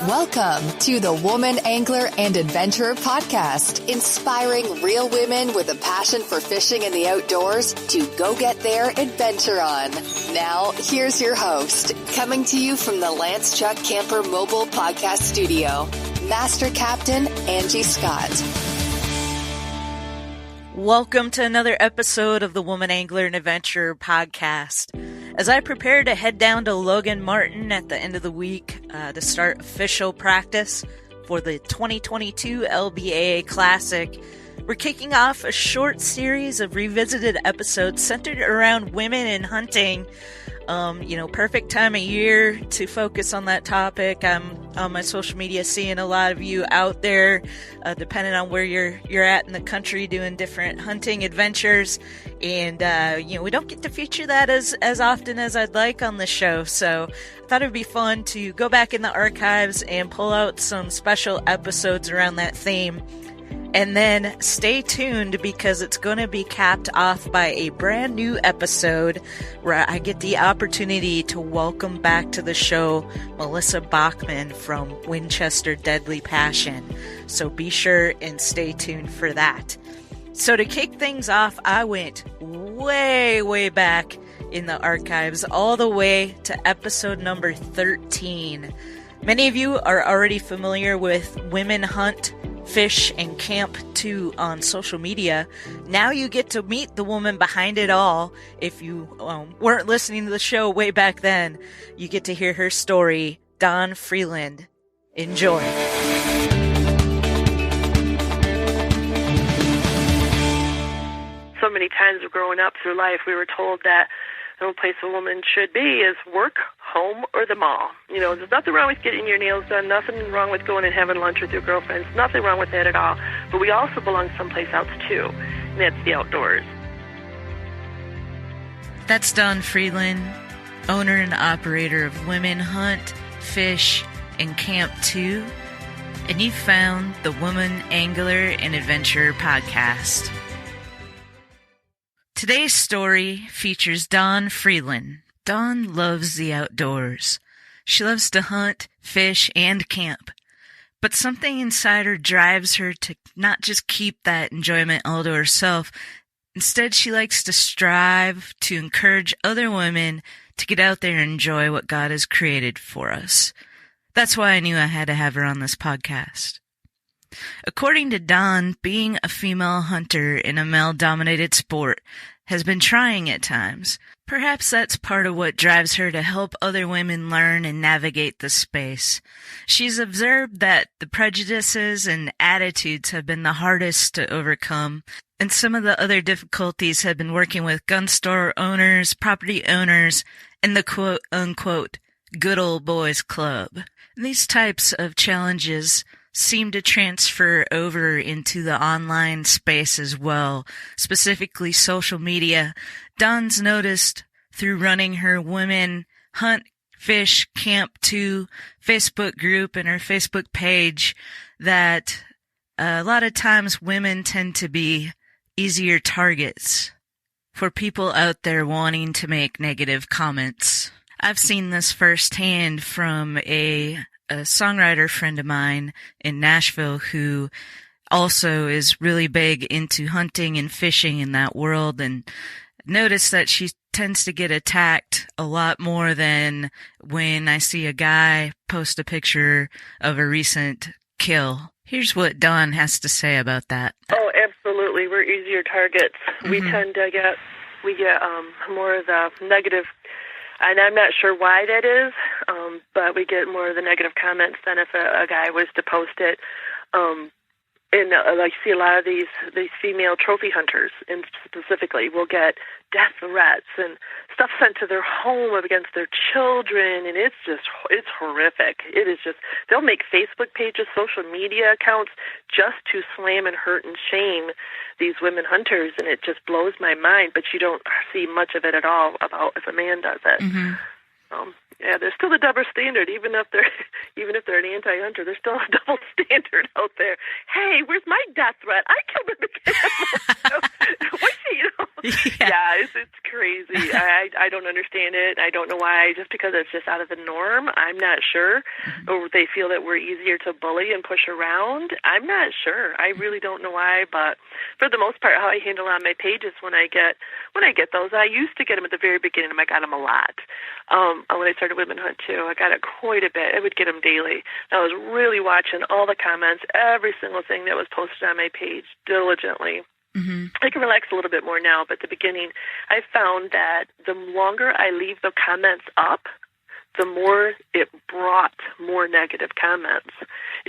Welcome to the Woman Angler and Adventurer Podcast, inspiring real women with a passion for fishing and the outdoors to go get their adventure on. Now, here's your host, coming to you from the Lance Chuck Camper Mobile Podcast Studio, Master Captain Angie Scott. Welcome to another episode of the Woman Angler and Adventurer Podcast. As I prepare to head down to Logan Martin at the end of the week to start official practice for the 2022 LBAA Classic, we're kicking off a short series of revisited episodes centered around women in hunting. Perfect time of year to focus on that topic. I'm on my social media seeing a lot of you out there, depending on where you're at in the country, doing different hunting adventures. And, we don't get to feature that as often as I'd like on the show. So I thought it'd be fun to go back in the archives and pull out some special episodes around that theme. And then stay tuned because it's going to be capped off by a brand new episode where I get the opportunity to welcome back to the show Melissa Bachman from Winchester Deadly Passion. So be sure and stay tuned for that. So to kick things off, I went way back in the archives all the way to episode number 13. Many of you are already familiar with Women Hunt, Fish, and Camp 2 on social media. Now you get to meet the woman behind it all. If you weren't listening to the show way back then, you get to hear her story, Dawn Freeland. Enjoy. So many times growing up through life, we were told that the only place a woman should be is work, home, or the mall. There's nothing wrong with getting your nails done, nothing wrong with going and having lunch with your girlfriends, nothing wrong with that at all. But we also belong someplace else too, and that's the outdoors. That's Dawn Freeland, owner and operator of Women Hunt, Fish, and Camp 2. And you found the Woman Angler and Adventurer Podcast. Today's story features Dawn Freeland. Dawn loves the outdoors. She loves to hunt, fish, and camp. But something inside her drives her to not just keep that enjoyment all to herself. Instead, she likes to strive to encourage other women to get out there and enjoy what God has created for us. That's why I knew I had to have her on this podcast. According to Dawn, being a female hunter in a male-dominated sport has been trying at times. Perhaps that's part of what drives her to help other women learn and navigate the space. She's observed that the prejudices and attitudes have been the hardest to overcome, and some of the other difficulties have been working with gun store owners, property owners, and the quote-unquote good old boys club. These types of challenges seem to transfer over into the online space as well, specifically social media. Dawn's noticed through running her Women Hunt, Fish, Camp 2 Facebook group and her Facebook page that a lot of times women tend to be easier targets for people out there wanting to make negative comments. I've seen this firsthand from a songwriter friend of mine in Nashville who also is really big into hunting and fishing in that world, and noticed that she tends to get attacked a lot more than when I see a guy post a picture of a recent kill. Here's what Dawn has to say about that. Oh, absolutely. We're easier targets. Mm-hmm. We tend to get more of the negative. And I'm not sure why that is, but we get more of the negative comments than if a guy was to post it. I see a lot of these female trophy hunters, and specifically, will get death threats and stuff sent to their home against their children, and it's horrific. It is just, they'll make Facebook pages, social media accounts just to slam and hurt and shame these women hunters, and it just blows my mind. But you don't see much of it at all about if a man does it. Mm-hmm. There's still a double standard, even if they're an anti-hunter. There's still a double standard out there. Hey, where's my death threat? I killed a big animal. Yeah, it's crazy. I don't understand it. I don't know why. Just because it's just out of the norm, I'm not sure. Or they feel that we're easier to bully and push around. I'm not sure. I really don't know why. But for the most part, how I handle on my pages when I get those, I used to get them at the very beginning. I got them a lot. When I started Women Hunt too, I got it quite a bit. I would get them daily. I was really watching all the comments, every single thing that was posted on my page diligently. I can relax a little bit more now, but at the beginning, I found that the longer I leave the comments up, the more it brought more negative comments.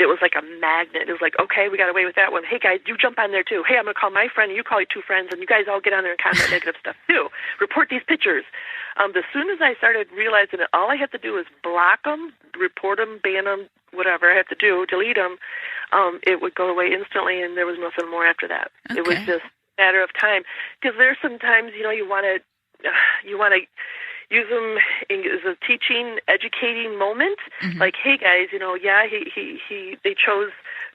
It was like a magnet. It was like, okay, we got away with that one. Hey, guys, you jump on there, too. Hey, I'm going to call my friend, and you call your two friends, and you guys all get on there and comment negative stuff, too. Report these pictures. As soon as I started realizing that all I had to do was block them, report them, ban them, whatever I had to do, delete them, it would go away instantly, and there was nothing more after that. Okay. It was just a matter of time. Because there's sometimes, you want to use them as a teaching, educating moment. Like, hey guys, they chose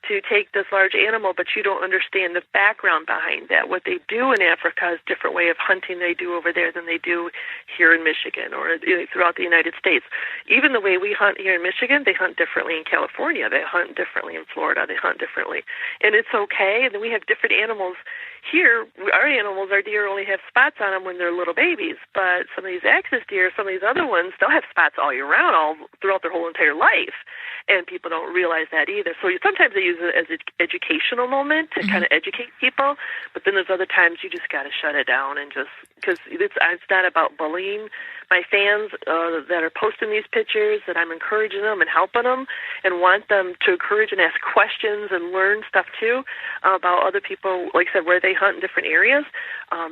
to take this large animal, but you don't understand the background behind that. What they do in Africa is a different way of hunting they do over there than they do here in Michigan or throughout the United States. Even the way we hunt here in Michigan, they hunt differently in California. They hunt differently in Florida. They hunt differently. And it's okay. And then we have different animals. Here, our deer only have spots on them when they're little babies, but some of these axis deer, some of these other ones, they'll have spots all year round, all throughout their whole entire life, and people don't realize that either. So sometimes they use it as an educational moment to kind of educate people, but then there's other times you just got to shut it down and just, because it's not about bullying my fans that are posting these pictures, that I'm encouraging them and helping them and want them to encourage and ask questions and learn stuff too about other people, like I said, where they hunt in different areas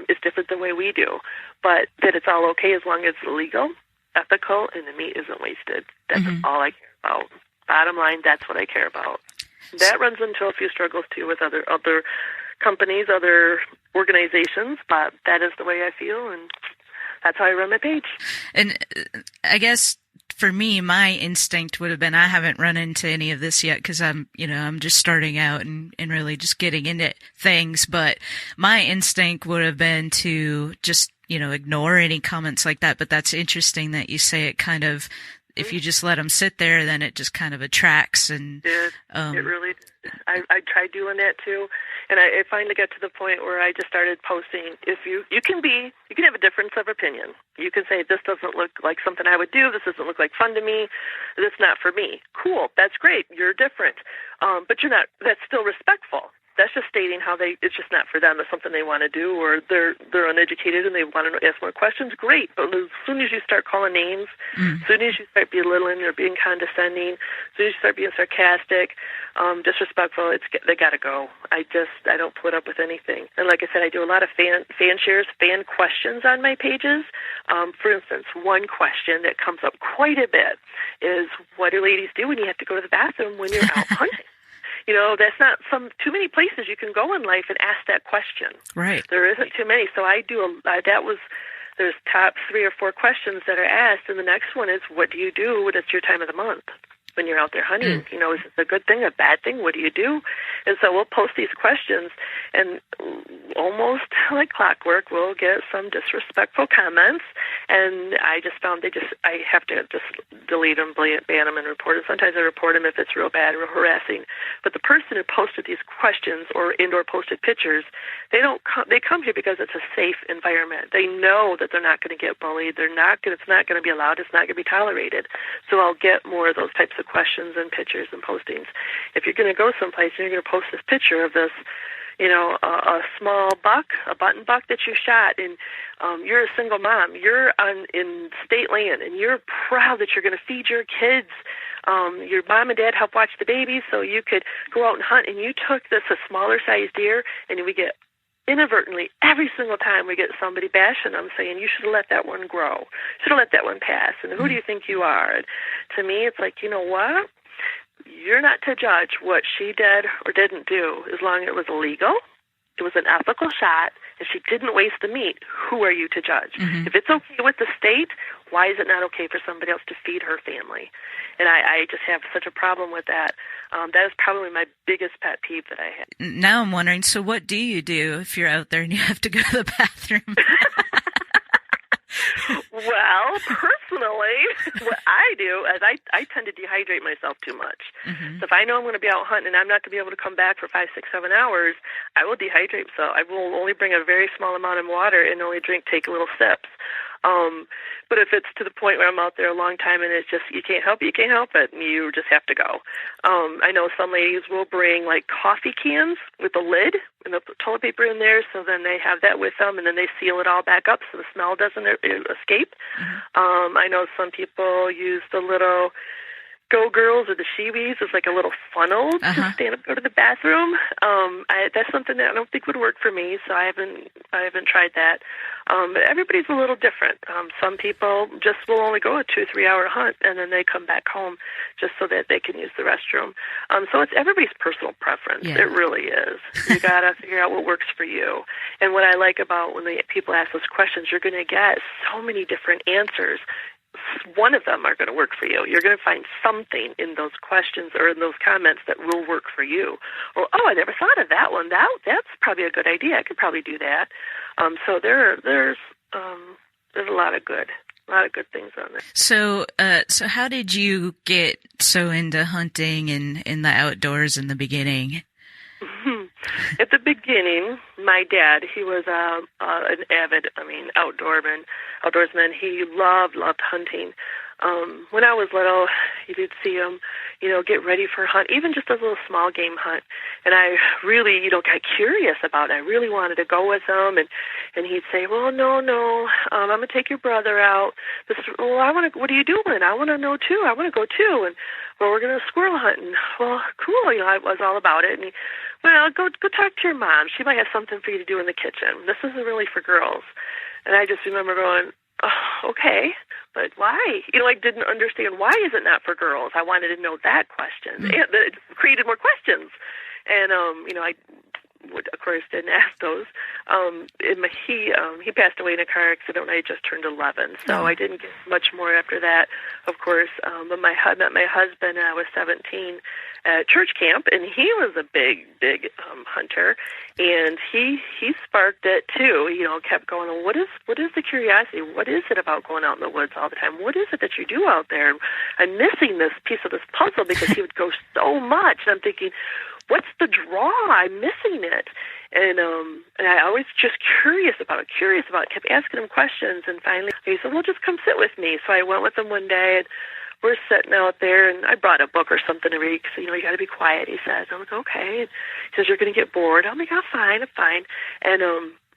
is different than the way we do. But that it's all okay as long as it's legal, ethical, and the meat isn't wasted. That's all I care about. Bottom line, that's what I care about. That runs into a few struggles too with other companies, other organizations, but that is the way I feel, and that's how I run my page. And I guess for me, my instinct would have been, I haven't run into any of this yet because I'm just starting out and really just getting into things. But my instinct would have been to just, ignore any comments like that. But that's interesting that you say it kind of, if you just let them sit there, then it just kind of attracts. And it really did. I tried doing that too, and I finally got to the point where I just started posting. If you can have a difference of opinion. You can say, this doesn't look like something I would do. This doesn't look like fun to me. This is not for me. Cool. That's great. You're different. But you're not. That's still respectful. That's just stating how it's just not for them. It's something they want to do, or they're uneducated and they want to ask more questions. Great. But as soon as you start calling names, as soon as you start belittling or being condescending, as soon as you start being sarcastic, disrespectful, they got to go. I don't put up with anything. And like I said, I do a lot of fan shares, fan questions on my pages. For instance, one question that comes up quite a bit is, what do ladies do when you have to go to the bathroom when you're out hunting? That's not too many places you can go in life and ask that question. Right. There isn't too many. So I do there's top 3 or 4 questions that are asked, and the next one is, what do you do when it's your time of the month? When you're out there hunting, is it a good thing, a bad thing? What do you do? And so we'll post these questions, and almost like clockwork, we'll get some disrespectful comments. And I just found I have to just delete them, ban them, and report them. Sometimes I report them if it's real bad or harassing. But the person who posted these questions or posted pictures, they come here because it's a safe environment. They know that they're not going to get bullied. It's not going to be allowed. It's not going to be tolerated. So I'll get more of those types of questions and pictures and postings. If you're going to go someplace and you're going to post this picture of this, a small buck, a button buck that you shot, and you're a single mom, you're in state land, and you're proud that you're going to feed your kids. Your mom and dad help watch the babies so you could go out and hunt, and you took a smaller sized deer, and we get inadvertently, every single time we get somebody bashing them, saying, you should have let that one grow, should have let that one pass, and who do you think you are? And to me, it's like, you know what? You're not to judge what she did or didn't do as long as it was legal, it was an ethical shot, and she didn't waste the meat, who are you to judge? If it's okay with the state, why is it not okay for somebody else to feed her family? And I just have such a problem with that. That is probably my biggest pet peeve that I have. Now I'm wondering, so what do you do if you're out there and you have to go to the bathroom? Well, personally, what I do is I tend to dehydrate myself too much. So if I know I'm going to be out hunting and I'm not going to be able to come back for 5, 6, 7 hours, I will dehydrate. So I will only bring a very small amount of water and only take little sips. But if it's to the point where I'm out there a long time and it's just, you can't help it, and you just have to go. I know some ladies will bring like coffee cans with a lid and they'll put toilet paper in there, so then they have that with them, and then they seal it all back up so the smell doesn't escape. I know some people use the little Go Girls or the Sheebies as like a little funnel to stand up, go to the bathroom. That's something that I don't think would work for me, so I haven't tried that. But everybody's a little different. Some people just will only go a 2-3 hour hunt and then they come back home just so that they can use the restroom. So it's everybody's personal preference. Yeah. It really is. You gotta figure out what works for you. And what I like about when people ask those questions, you're going to get so many different answers. One of them are going to work for you. You're going to find something in those questions or in those comments that will work for you. Or, I never thought of that one. That's probably a good idea. I could probably do that. So there's a lot of good things on there. So how did you get so into hunting and in the outdoors in the beginning? At the beginning, my dad, he was an avid, outdoorsman. He loved hunting. When I was little, you did see him, get ready for a hunt, even just a little small game hunt. And I really, got curious about it. I really wanted to go with him. And he'd say, well, no, I'm going to take your brother out. What are you doing? I want to know too. I want to go too. And, well, we're going to squirrel hunting. Well, cool. I was all about it. And go talk to your mom. She might have something for you to do in the kitchen. This isn't really for girls. And I just remember going, oh, okay, but why? I didn't understand, why is it not for girls? I wanted to know that question. And it created more questions. And, I would, of course, didn't ask those. He passed away in a car accident when I just turned 11, so I didn't get much more after that, of course. But I met my husband when I was 17 at church camp, and he was a big hunter, and he sparked it too. Kept going, well, what is the curiosity? What is it about going out in the woods all the time? What is it that you do out there? I'm missing this piece of this puzzle because he would go so much, and I'm thinking, what's the draw? I'm missing it. And I always just curious about it, kept asking him questions, and finally he said, well, just come sit with me. So I went with him one day, and we're sitting out there, and I brought a book or something to read, because, you got to be quiet, he says. I'm like, okay. And he says, you're going to get bored. I'm like, I'm fine. And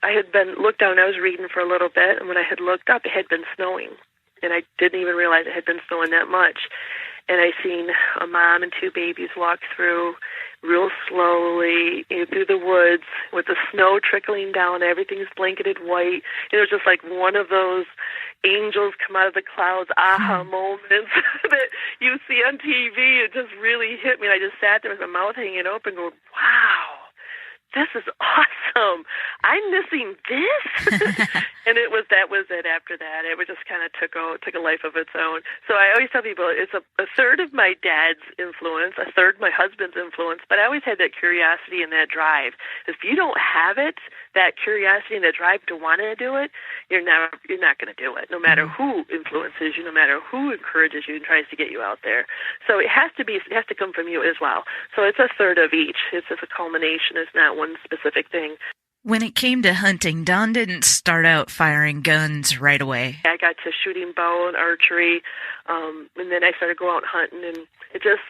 I had looked down, I was reading for a little bit, and when I had looked up, it had been snowing. And I didn't even realize it had been snowing that much. And I seen a mom and 2 babies walk through real slowly through the woods with the snow trickling down. Everything's blanketed white. It was just like one of those angels come out of the clouds aha moments that you see on TV. It just really hit me. And I just sat there with my mouth hanging open going, wow, this is awesome. I'm missing this. And that was it after that. It just kind of took a life of its own. So I always tell people it's a third of my dad's influence, a third my husband's influence, but I always had that curiosity and that drive. If you don't have it, that curiosity and that drive to want to do it, you're not going to do it, no matter who influences you, no matter who encourages you and tries to get you out there. So it has to come from you as well. So it's a third of each. It's just a culmination. It's not one specific thing. When it came to hunting, Dawn didn't start out firing guns right away. I got to shooting bow and archery, and then I started going out hunting, and it just,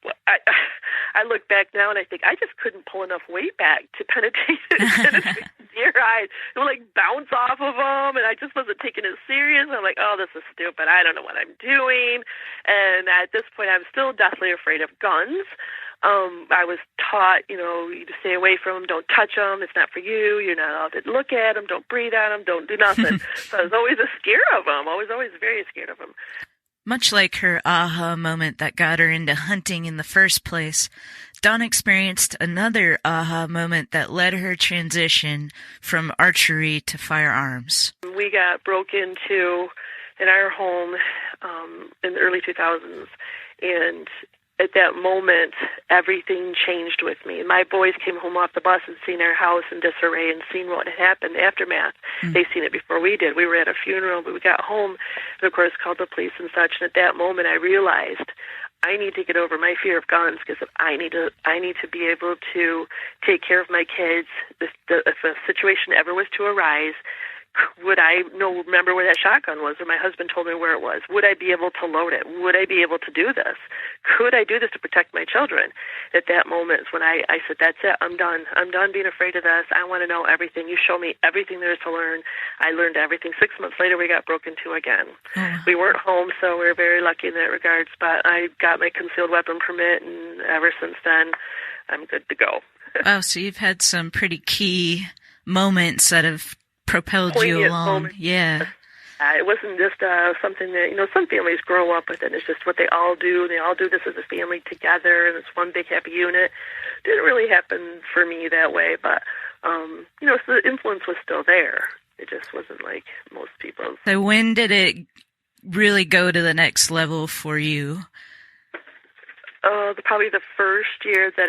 I look back now and I think I just couldn't pull enough weight back to penetrate deer eyes. It would like bounce off of them, and I just wasn't taking it serious. I'm like, oh, this is stupid. I don't know what I'm doing. And at this point, I'm still deathly afraid of guns. I was taught, you to stay away from them, don't touch them, it's not for you, you're not allowed to look at them, don't breathe on them, don't do nothing. So I was always scared of them, always very scared of them. Much like her aha moment that got her into hunting in the first place, Dawn experienced another aha moment that led her transition from archery to firearms. We got broke into in our home in the early 2000s, and at that moment, everything changed with me. My boys came home off the bus and seen our house in disarray and seen what had happened, the aftermath. They seen it before we did. We were at a funeral, but we got home and, of course, called the police and such. And at that moment, I realized I need to get over my fear of guns because I need to be able to take care of my kids. If a situation ever was to arise, would I remember where that shotgun was, or my husband told me where it was? Would I be able to load it? Would I be able to do this? Could I do this to protect my children? At that moment is when I said, that's it, I'm done. I'm done being afraid of this. I want to know everything. You show me everything there is to learn. I learned everything. 6 months later, we got broken into again. We weren't home, so we were very lucky in that regards, but I got my concealed weapon permit, and ever since then, I'm good to go. Wow, so you've had some pretty key moments that have propelled you along. Moment. Yeah. It wasn't just something that, some families grow up with it. It's just what they all do. They all do this as a family together, and it's one big happy unit. Didn't really happen for me that way, but, so the influence was still there. It just wasn't like most people's. So when did it really go to the next level for you? Probably the first year that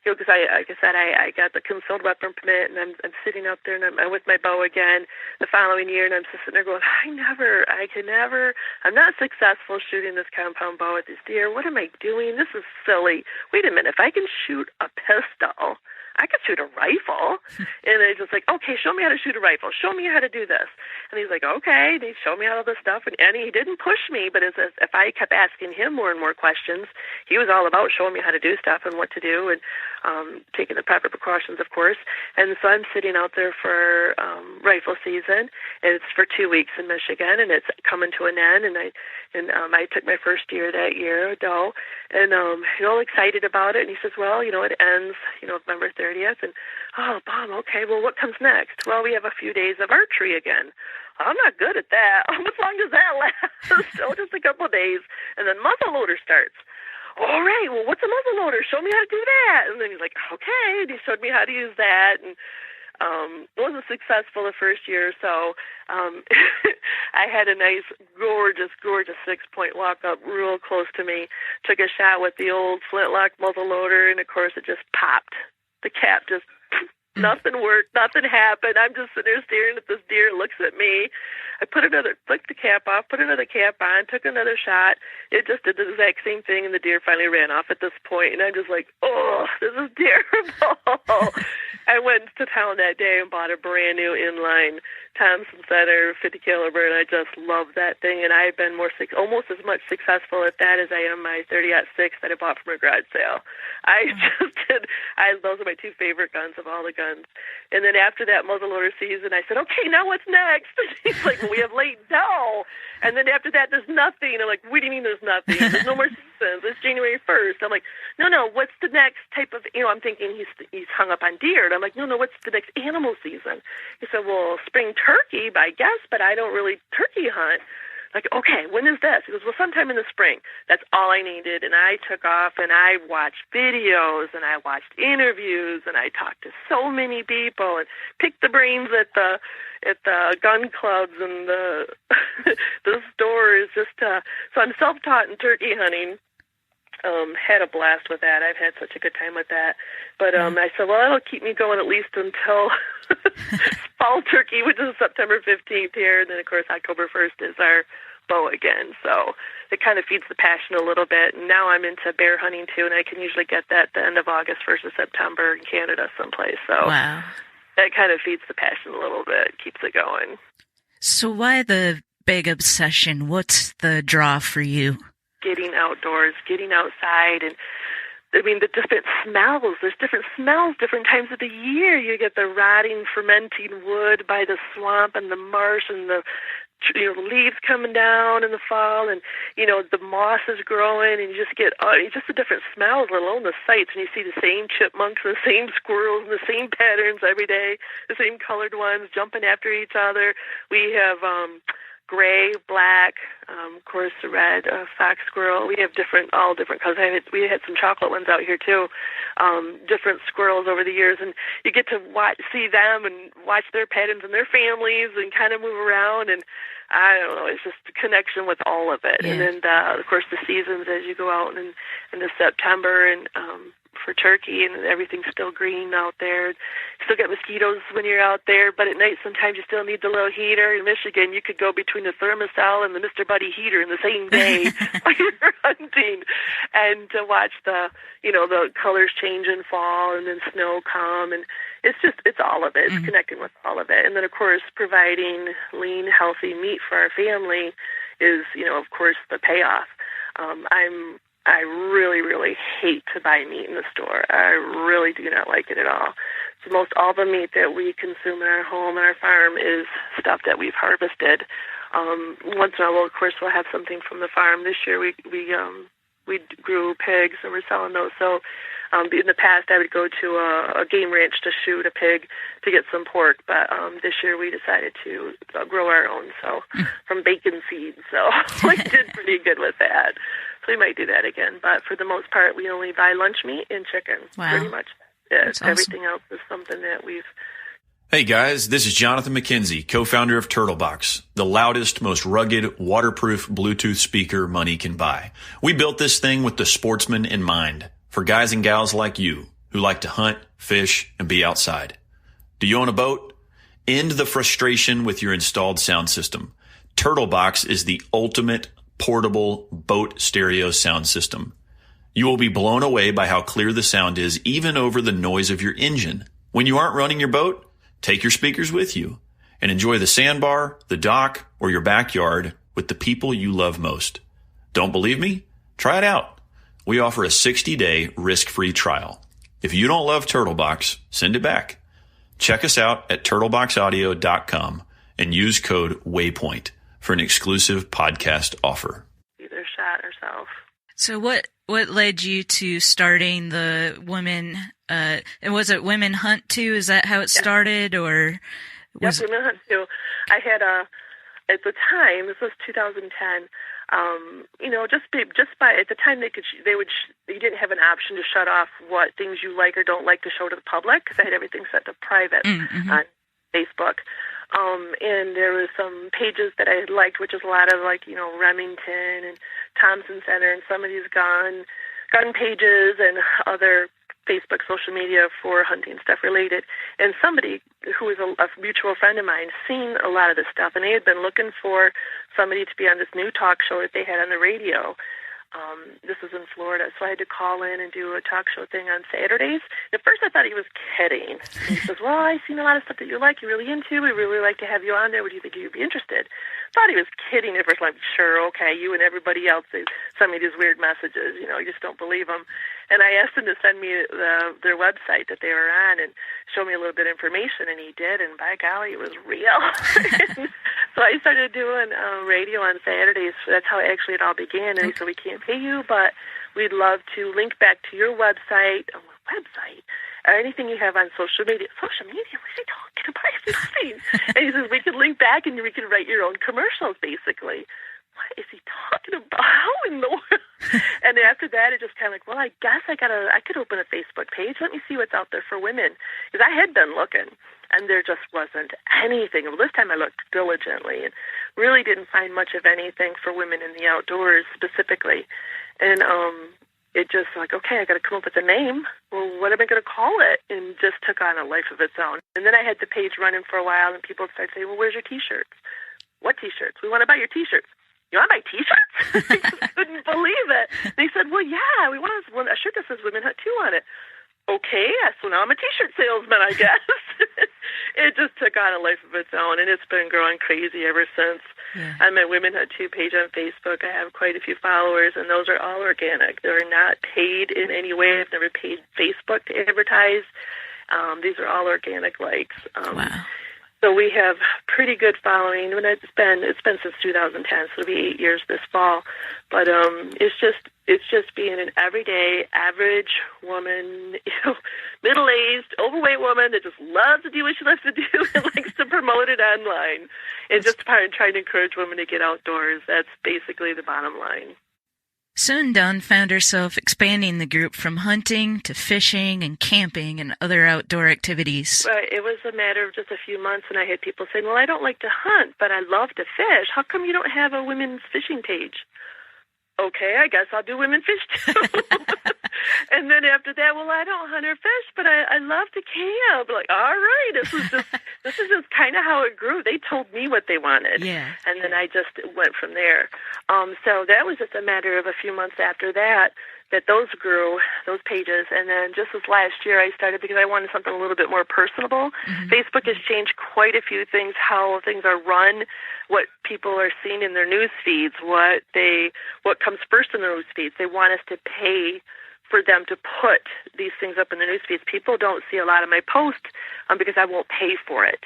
because like I said, I got the concealed weapon permit, and I'm sitting out there, and I'm with my bow again the following year, and I'm just sitting there going, I'm not successful shooting this compound bow at this deer. What am I doing? This is silly. Wait a minute, if I can shoot a pistol, I could shoot a rifle. And it's just like, okay, show me how to shoot a rifle. Show me how to do this. And he's like, okay. And he showed me all this stuff. And he didn't push me, but if I kept asking him more and more questions, he was all about showing me how to do stuff and what to do, and taking the proper precautions, of course. And so I'm sitting out there for rifle season. And it's for 2 weeks in Michigan, and it's coming to an end. And I took my first deer that year, a doe, and all excited about it. And he says, well, it ends, November 30th. And, oh, Mom, okay, well, what comes next? Well, we have a few days of archery again. I'm not good at that. How long does that last? Still just a couple of days. And then muzzleloader starts. All right, well, what's a muzzleloader? Show me how to do that. And then he's like, okay. And he showed me how to use that. And wasn't successful the first year or so. I had a nice, gorgeous 6-point walk up real close to me. Took a shot with the old flintlock muzzleloader, and of course it just popped. The cap just, nothing worked, nothing happened. I'm just sitting there staring at this deer. It looks at me. I flicked the cap off, put another cap on, took another shot. It just did the exact same thing, and the deer finally ran off at this point. And I'm just like, oh, this is terrible. I went to town that day and bought a brand new inline Thompson Center 50 caliber, and I just love that thing. And I've been almost as much successful at that as I am my 30-06 that I bought from a garage sale. I just did. Those are my two favorite guns of all the guns. And then after that muzzleloader season, I said, okay, now what's next? He's like, well, we have late doe. And then after that, there's nothing. I'm like, what do you mean there's nothing? There's no more seasons. It's January 1st. I'm like, no, what's the next type of, I'm thinking he's hung up on deer. And I'm like, no, what's the next animal season? He said, well, spring turkey, I guess, but I don't really turkey hunt. Like, okay, when is this? He goes, well, sometime in the spring. That's all I needed. And I took off, and I watched videos, and I watched interviews, and I talked to so many people and picked the brains at the gun clubs and the stores. So I'm self-taught in turkey hunting. Had a blast with that. I've had such a good time with that. But I said, well, that'll keep me going at least until fall turkey, which is September 15th here. And then, of course, October 1st is our bow again. So it kind of feeds the passion a little bit. And now I'm into bear hunting, too, and I can usually get that at the end of August, 1st of September in Canada someplace. So wow. That kind of feeds the passion a little bit, keeps it going. So why the big obsession? What's the draw for you? Getting outdoors, getting outside, and the different smells. There's different smells, different times of the year. You get the rotting, fermenting wood by the swamp and the marsh, and the leaves coming down in the fall, and the moss is growing, and you just get just the different smells, let alone the sights. And you see the same chipmunks, and the same squirrels, and the same patterns every day, the same colored ones jumping after each other. We have gray, black, of course, the red fox squirrel. We have all different colors. We had some chocolate ones out here too. Different squirrels over the years, and you get to see them and watch their patterns and their families, and kind of move around. And I don't know, it's just a connection with all of it. Yeah. And then, of course, the seasons as you go out into September and for turkey, and everything's still green out there. You still get mosquitoes when you're out there, but at night sometimes you still need the little heater. In Michigan, you could go between the thermostat and the Mr. Buddy heater in the same day while you're hunting, and to watch the colors change in fall, and then snow come, and it's all of it. It's connecting with all of it. And then, of course, providing lean, healthy meat for our family is, of course, the payoff. I really, really hate to buy meat in the store. I really do not like it at all. So most all the meat that we consume in our home and our farm is stuff that we've harvested. Once in a while, of course, we'll have something from the farm. This year we grew pigs, and we're selling those. So in the past, I would go to a game ranch to shoot a pig to get some pork, but this year we decided to grow our own, so from bacon seeds. So we did pretty good with that. So we might do that again, but for the most part, we only buy lunch meat and chicken. Wow. Pretty much. Awesome. Everything else is something that we've... Hey guys, this is Jonathan McKenzie, co-founder of Turtlebox, the loudest, most rugged, waterproof Bluetooth speaker money can buy. We built this thing with the sportsman in mind, for guys and gals like you who like to hunt, fish, and be outside. Do you own a boat? End the frustration with your installed sound system. Turtlebox is the ultimate portable boat stereo sound system. You will be blown away by how clear the sound is, even over the noise of your engine. When you aren't running your boat, take your speakers with you and enjoy the sandbar, the dock, or your backyard with the people you love most. Don't believe me? Try it out. We offer a 60-day risk-free trial. If you don't love Turtlebox, send it back. Check us out at turtleboxaudio.com and use code WAYPOINT for an exclusive podcast offer. Either shot ourselves. So what led you to starting the women, and was it Women Hunt Too? Is that how it started, or was Women Hunt Too? I had at the time, this was 2010, just by at the time you didn't have an option to shut off what things you like or don't like to show to the public, because I had everything set to private on Facebook. And there was some pages that I liked, which is a lot of Remington and Thompson Center and some of these gun pages and other Facebook social media for hunting stuff related. And somebody who was a mutual friend of mine seen a lot of this stuff, and they had been looking for somebody to be on this new talk show that they had on the radio. This was in Florida, so I had to call in and do a talk show thing on Saturdays. At first I thought he was kidding. And he says, well, I've seen a lot of stuff that you like, you're really into. We really like to have you on there. Would you think you'd be interested? Thought he was kidding at first. I'm sure, okay, you and everybody else, they send me these weird messages. You just don't believe them. And I asked him to send me their website that they were on and show me a little bit of information, and he did, and by golly, it was real. So I started doing radio on Saturdays. That's how actually it all began. And he said, we can't pay you, but we'd love to link back to your website. Oh, website? Or anything you have on social media. Social media? What is he talking about? Nothing. And he says, we could link back and we could write your own commercials, basically. What is he talking about? How in the world? And after that, it just kind of well, I guess I could open a Facebook page. Let me see what's out there for women. Because I had been looking, and there just wasn't anything. Well, this time I looked diligently and really didn't find much of anything for women in the outdoors specifically. And it just okay, I got to come up with a name. Well, what am I going to call it? And just took on a life of its own. And then I had the page running for a while, and people started saying, well, where's your T-shirts? What T-shirts? We want to buy your T-shirts. You want to buy T-shirts? I just couldn't believe it. They said, well, yeah, we want a shirt that says Women Hunt Too on it. Okay, so now I'm a T-shirt salesman, I guess. It just took on a life of its own, and it's been growing crazy ever since. Yeah. On my Women Hunt Too page on Facebook, I have quite a few followers, and those are all organic. They're not paid in any way. I've never paid Facebook to advertise. These are all organic likes. Wow. So we have pretty good following. It's been since 2010, so it'll be 8 years this fall. But it's It's just being an everyday, average woman, middle-aged, overweight woman that just loves to do what she loves to do and likes to promote it online. And just trying to encourage women to get outdoors. That's basically the bottom line. Soon Dawn found herself expanding the group from hunting to fishing and camping and other outdoor activities. Right. It was a matter of just a few months, and I had people saying, well, I don't like to hunt, but I love to fish. How come you don't have a women's fishing page? Okay, I guess I'll do women fish too. And then after that, well, I don't hunt or fish, but I love to camp. Like, all right, this is just kind of how it grew. They told me what they wanted, and then I just went from there. So that was just a matter of a few months after that those grew, those pages. And then just this last year, I started because I wanted something a little bit more personable. Mm-hmm. Facebook has changed quite a few things, how things are run, what people are seeing in their news feeds, what comes first in the news feeds. They want us to pay for them to put these things up in the news feeds. People don't see a lot of my posts because I won't pay for it.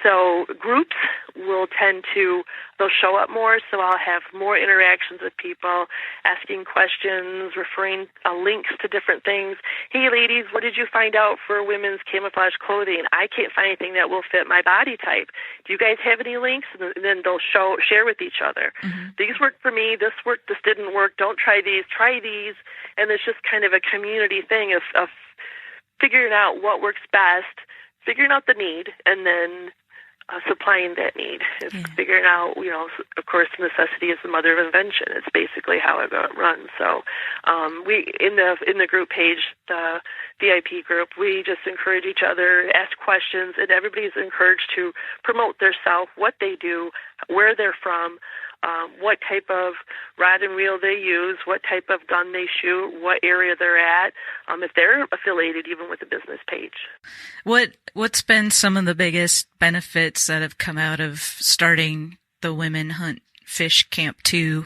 So groups will they'll show up more, so I'll have more interactions with people, asking questions, referring links to different things. Hey, ladies, what did you find out for women's camouflage clothing? I can't find anything that will fit my body type. Do you guys have any links? And then they'll share with each other. Mm-hmm. These worked for me. This worked. This didn't work. Don't try these. Try these. And it's just kind of a community thing of figuring out what works best, figuring out the need, and then supplying that need. It's figuring out, of course, necessity is the mother of invention. It's basically how it runs. So we in the group page, the VIP group, we just encourage each other, ask questions, and everybody's encouraged to promote their self, what they do, where they're from, what type of rod and reel they use, what type of gun they shoot, what area they're at, if they're affiliated even with the business page. What's been some of the biggest benefits that have come out of starting the Women Hunt Fish Camp 2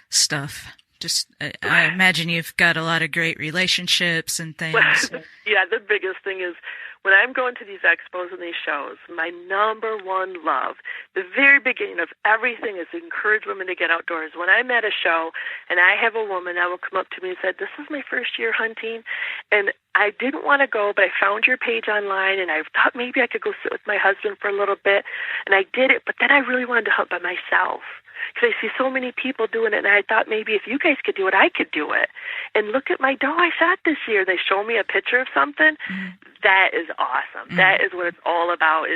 stuff? Just, I imagine you've got a lot of great relationships and things. Well, yeah, the biggest thing is when I'm going to these expos and these shows, my number one love, the very beginning of everything is to encourage women to get outdoors. When I'm at a show and I have a woman that will come up to me and said, this is my first year hunting, and I didn't want to go, but I found your page online, and I thought maybe I could go sit with my husband for a little bit, and I did it, but then I really wanted to hunt by myself. Because I see so many people doing it, and I thought maybe if you guys could do it, I could do it. And look at my doe I shot this year. They show me a picture of something. Mm. That is awesome. Mm. That is what it's all about.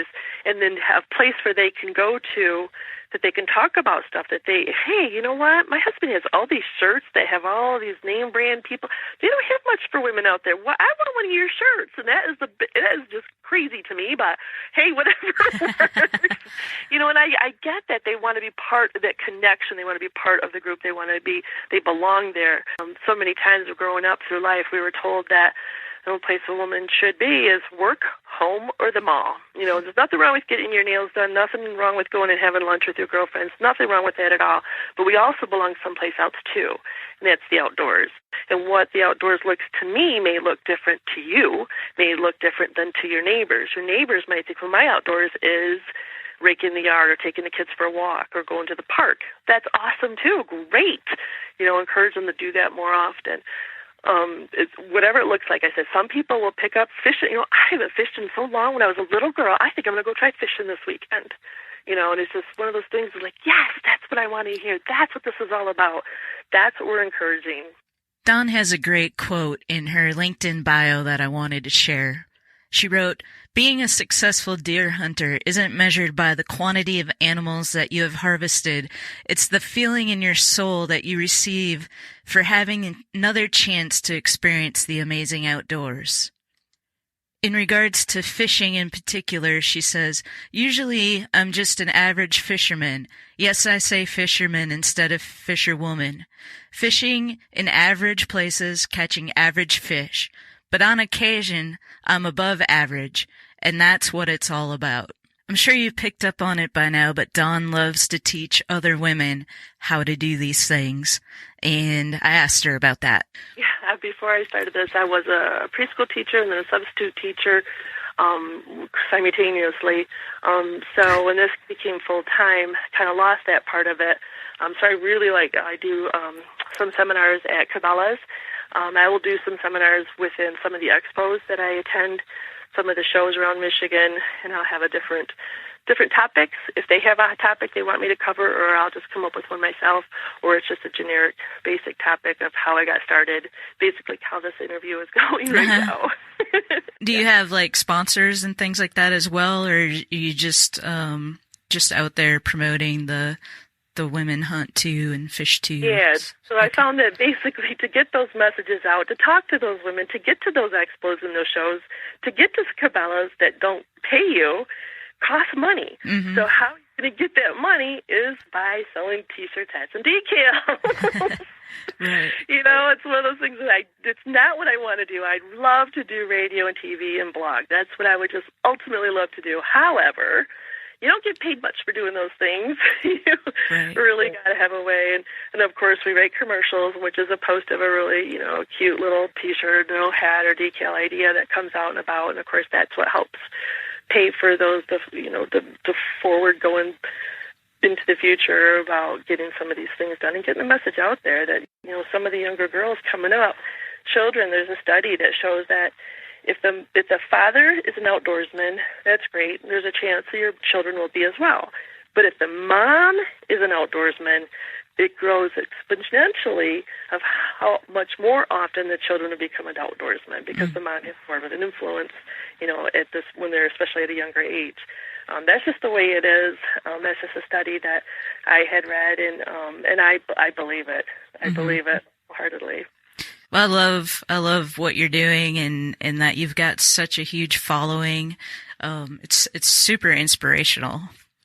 And then have a place where they can go to that they can talk about stuff that hey, you know what? My husband has all these shirts that have all these name brand people. They don't have much for women out there. Well, I want one of your shirts, and that is just crazy to me. But hey, whatever works. And I get that they want to be part of that connection. They want to be part of the group. They belong there. So many times growing up through life, we were told that the only place a woman should be is work, home, or the mall. There's nothing wrong with getting your nails done, nothing wrong with going and having lunch with your girlfriends, nothing wrong with that at all. But we also belong someplace else too, and that's the outdoors. And what the outdoors looks to me may look different to you, may look different than to your neighbors. Your neighbors might think, well, my outdoors is raking the yard or taking the kids for a walk or going to the park. That's awesome too. Great. Encourage them to do that more often. It's whatever it looks like. I said, some people will pick up fishing. I haven't fished in so long. When I was a little girl, I think I'm going to go try fishing this weekend. And it's just one of those things like, yes, that's what I want to hear. That's what this is all about. That's what we're encouraging. Dawn has a great quote in her LinkedIn bio that I wanted to share. She wrote, "Being a successful deer hunter isn't measured by the quantity of animals that you have harvested. It's the feeling in your soul that you receive for having another chance to experience the amazing outdoors." In regards to fishing in particular, she says, "Usually I'm just an average fisherman. Yes, I say fisherman instead of fisherwoman. Fishing in average places, catching average fish. But on occasion, I'm above average, and that's what it's all about." I'm sure you've picked up on it by now, but Dawn loves to teach other women how to do these things, and I asked her about that. Yeah, before I started this, I was a preschool teacher and then a substitute teacher simultaneously. So when this became full-time, I kind of lost that part of it. So I really I do some seminars at Cabela's. I will do some seminars within some of the expos that I attend, some of the shows around Michigan, and I'll have a different topics. If they have a topic they want me to cover, or I'll just come up with one myself, or it's just a generic, basic topic of how I got started, basically how this interview is going right now. Do you have like sponsors and things like that as well, or are you just out there promoting the women hunt too and fish too? Yeah, so I found that basically to get those messages out, to talk to those women, to get to those expos and those shows, to get to Cabela's that don't pay you, costs money. Mm-hmm. So how you're going to get that money is by selling T-shirts, hats, and decals. Right. You know, it's one of those things that it's not what I want to do. I'd love to do radio and TV and blog. That's what I would just ultimately love to do. However, you don't get paid much for doing those things. You really got to have a way. And of course, we write commercials, which is a post of a really, cute little T-shirt, hat or decal idea that comes out and about. And of course, that's what helps pay for those, the forward going into the future about getting some of these things done and getting the message out there that, some of the younger girls coming up, children, there's a study that shows that if the father is an outdoorsman, that's great. There's a chance that your children will be as well. But if the mom is an outdoorsman, it grows exponentially of how much more often the children will become an outdoorsman because the mom has more of an influence, when they're especially at a younger age. That's just the way it is. That's just a study that I had read, and I believe it. I believe it wholeheartedly. Well, I love what you're doing and that you've got such a huge following. It's super inspirational,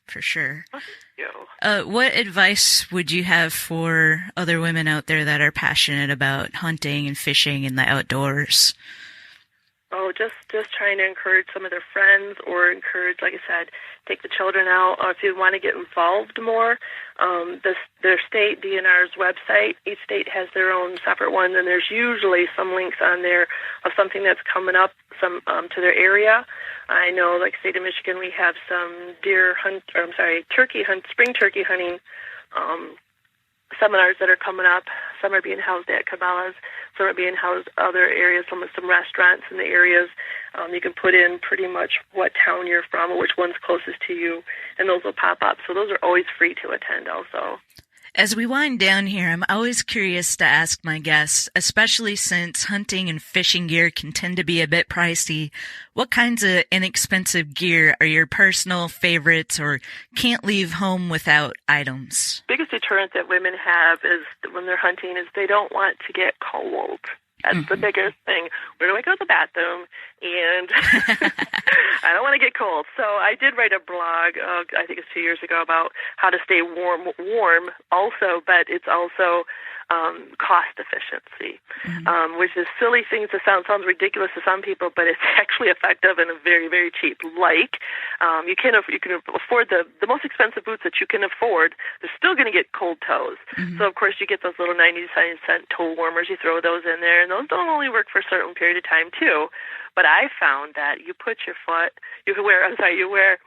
for sure. Thank you. What advice would you have for other women out there that are passionate about hunting and fishing in the outdoors? Oh, just trying to encourage some of their friends, or encourage, like I said, take the children out. Or if you want to get involved more, their state DNR's website, each state has their own separate one, and there's usually some links on there of something that's coming up to their area. I know, like state of Michigan, we have some spring turkey hunting seminars that are coming up. Some are being housed at Cabela's. Some are being housed other areas, some restaurants in the areas. You can put in pretty much what town you're from or which one's closest to you, and those will pop up. So those are always free to attend also. As we wind down here, I'm always curious to ask my guests, especially since hunting and fishing gear can tend to be a bit pricey, what kinds of inexpensive gear are your personal favorites or can't leave home without items? Biggest deterrent that women have is when they're hunting is they don't want to get cold. That's the biggest thing. Where do I go to the bathroom? And I don't want to get cold. So I did write a blog, I think it's 2 years ago, about how to stay warm also, but it's also cost efficiency, which is silly things that sounds ridiculous to some people, but it's actually effective and very, very cheap. Like you can afford the most expensive boots that you can afford. They're still going to get cold toes. So of course you get those little 99-cent toe warmers. You throw those in there, and those don't only work for a certain period of time too. But I found that you wear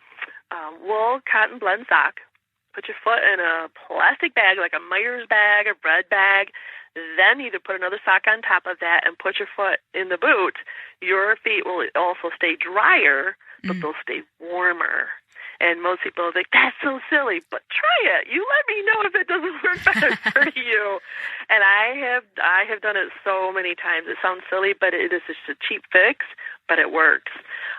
wool cotton blend sock. Put your foot in a plastic bag, like a Myers bag or bread bag, then either put another sock on top of that and put your foot in the boot. Your feet will also stay drier, but they'll stay warmer. And most people think, that's so silly, but try it. You let me know if it doesn't work better for you. And I have done it so many times. It sounds silly, but it is just a cheap fix, but it works.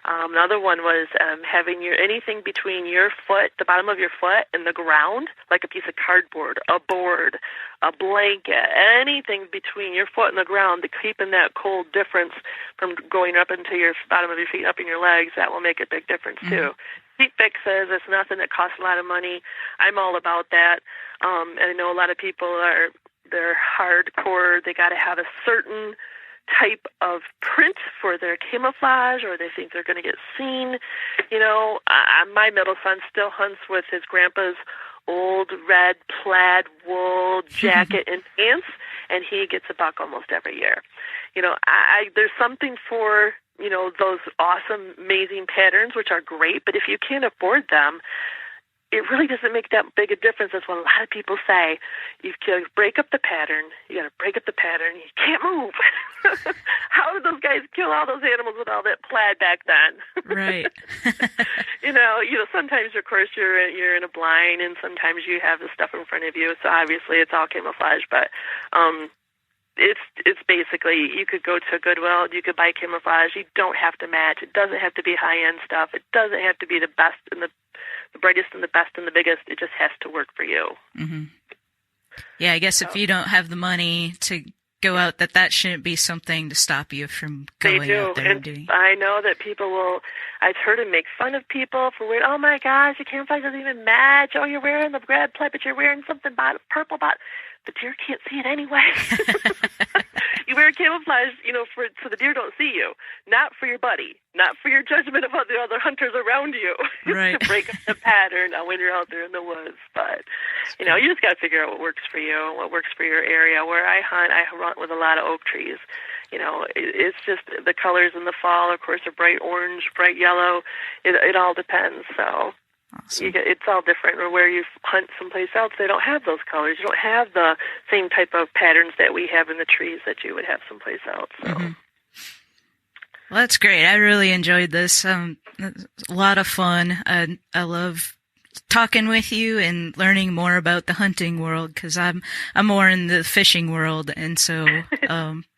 Another one was having anything between your foot, the bottom of your foot, and the ground, like a piece of cardboard, a board, a blanket, anything between your foot and the ground to keeping that cold difference from going up into your bottom of your feet, up in your legs. That will make a big difference too. Cheap fixes. It's nothing that costs a lot of money. I'm all about that. And I know a lot of people they're hardcore. They got to have a certain type of print for their camouflage, or they think they're going to get seen. My middle son still hunts with his grandpa's old red plaid wool jacket and pants, and he gets a buck almost every year. There's something for those awesome, amazing patterns, which are great, but if you can't afford them, it really doesn't make that big a difference. That's what a lot of people say. You can break up the pattern. You got to break up the pattern. You can't move. How did those guys kill all those animals with all that plaid back then? Right. you know, sometimes, of course, you're in a blind, and sometimes you have the stuff in front of you. So obviously, it's all camouflage. But it's basically, you could go to Goodwill, you could buy camouflage. You don't have to match. It doesn't have to be high end stuff. It doesn't have to be the best and the brightest and the best and the biggest. It just has to work for you. Mm-hmm. Yeah, I guess if you don't have the money to go out, that shouldn't be something to stop you from going out there and doing. I know that people will. I've heard them make fun of people for wearing. Oh my gosh, your camouflage doesn't even match. Oh, you're wearing the red plaid, but you're wearing something purple. The deer can't see it anyway. You wear camouflage, so the deer don't see you, not for your buddy, not for your judgment of the other hunters around you. Right. To break up the pattern when you're out there in the woods. But you just got to figure out what works for you, what works for your area. Where I hunt with a lot of oak trees. It's just the colors in the fall, of course, are bright orange, bright yellow. It all depends. So. Awesome. It's all different. Or where you hunt someplace else, they don't have those colors. You don't have the same type of patterns that we have in the trees that you would have someplace else. So. Mm-hmm. Well, that's great. I really enjoyed this. A lot of fun. I love talking with you and learning more about the hunting world, because I'm more in the fishing world, and so.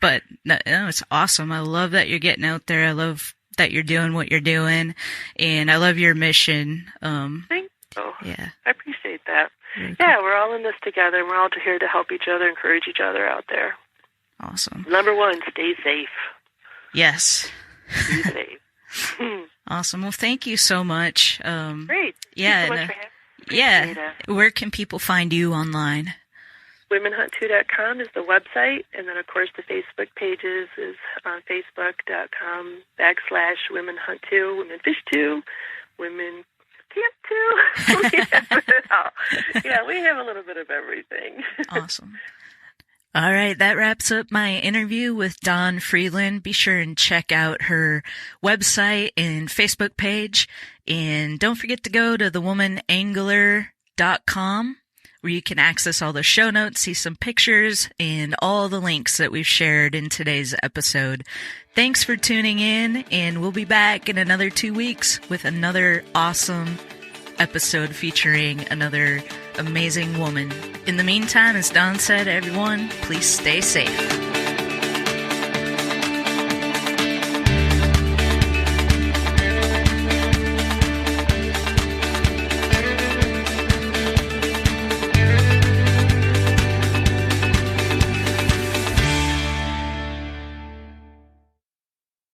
But no, it's awesome. I love that you're getting out there. I love that you're doing what you're doing, and I love your mission. Thank you. Yeah. I appreciate that. Very Yeah, cool. we're all in this together, and we're all here to help each other, encourage each other out there. Awesome. Number one, stay safe. Yes. Be safe. Awesome. Well, thank you so much. Great. Yeah. Thank you so much for having me. Yeah. Appreciate it. Where can people find you online? WomenHunt2.com is the website, and then, of course, the Facebook pages is facebook.com/WomenHunt2, Women Fish 2, Women Camp 2. Yeah, we have a little bit of everything. Awesome. All right, that wraps up my interview with Dawn Freeland. Be sure and check out her website and Facebook page, and don't forget to go to thewomanangler.com, where you can access all the show notes, see some pictures, and all the links that we've shared in today's episode. Thanks for tuning in, and we'll be back in another 2 weeks with another awesome episode featuring another amazing woman. In the meantime, as Dawn said, everyone, please stay safe.